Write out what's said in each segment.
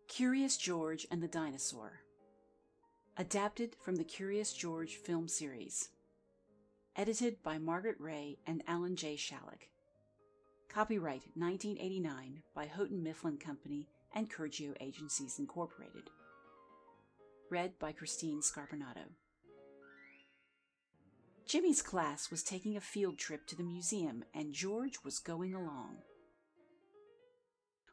Curious George and the Dinosaur. Adapted from the Curious George film series. Edited by Margret and Alan J. Shalleck. Copyright 1989 by Houghton Mifflin Company and Carreno Agencies Incorporated. Read by Christine Scarpinato. Jimmy's class was taking a field trip to the museum, and George was going along.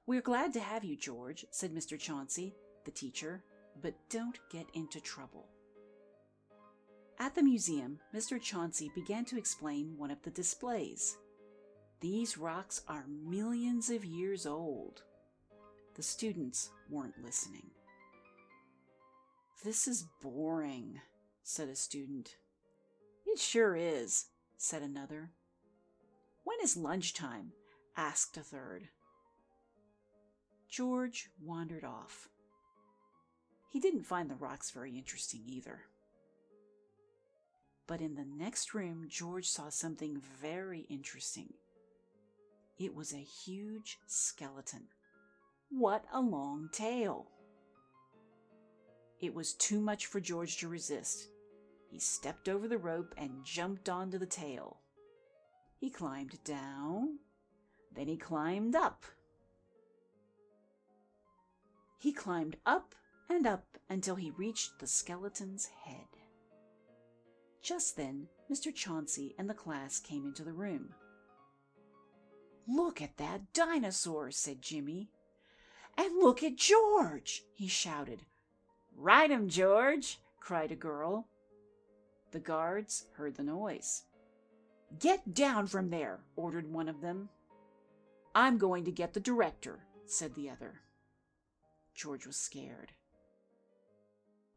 "We're glad to have you, George," said Mr. Chauncey, the teacher, "but don't get into trouble." At the museum, Mr. Chauncey began to explain one of the displays. These rocks are millions of years old. The students weren't listening. "This is boring," said a student. "It sure is," said another. "When is lunchtime?" asked a third. George wandered off. He didn't find the rocks very interesting either. But in the next room, George saw something very interesting. It was a huge skeleton. What a long tail! It was too much for George to resist. He stepped over the rope and jumped onto the tail. He climbed down, then he climbed up. He climbed up and up until he reached the skeleton's head. Just then, Mr. Chauncey and the class came into the room. "Look at that dinosaur," said Jimmy. "And look at George," he shouted. "Ride him, George," cried a girl. The guards heard the noise. "Get down from there," ordered one of them. "I'm going to get the director," said the other. George was scared.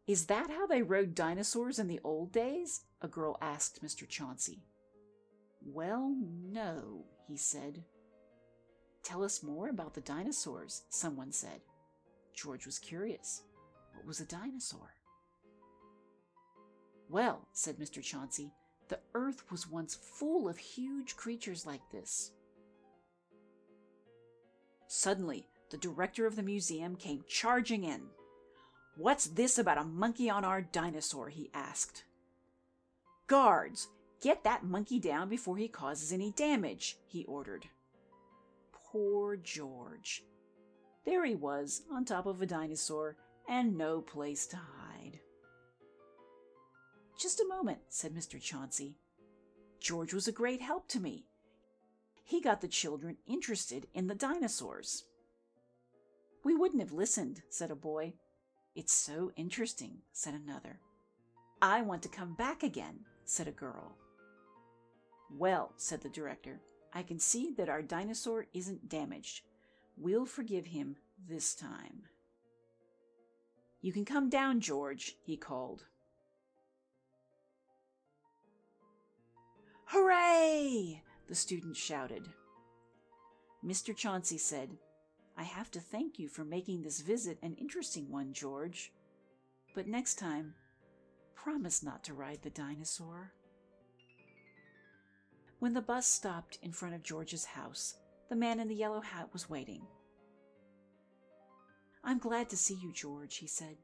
"Is that how they rode dinosaurs in the old days?" a girl asked Mr. Chauncey. "Well, no," he said. "Tell us more about the dinosaurs," someone said. George was curious. What was a dinosaur? "Well," said Mr. Chauncey, "the earth was once full of huge creatures like this." Suddenly, the director of the museum came charging in. "What's this about a monkey on our dinosaur?" he asked. "Guards, get that monkey down before he causes any damage," he ordered. Poor George. There he was, on top of a dinosaur, and no place to hide. "Just a moment," said Mr. Chauncey. "George was a great help to me. He got the children interested in the dinosaurs." "We wouldn't have listened," said a boy. "It's so interesting," said another. "I want to come back again," said a girl. "Well," said the director, "I can see that our dinosaur isn't damaged. We'll forgive him this time." "You can come down, George," he called. "Hooray!" the students shouted. Mr. Chauncey said, "I have to thank you for making this visit an interesting one, George. But next time, promise not to ride the dinosaur." When the bus stopped in front of George's house, the man in the yellow hat was waiting. "I'm glad to see you, George," he said.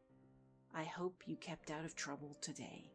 "I hope you kept out of trouble today."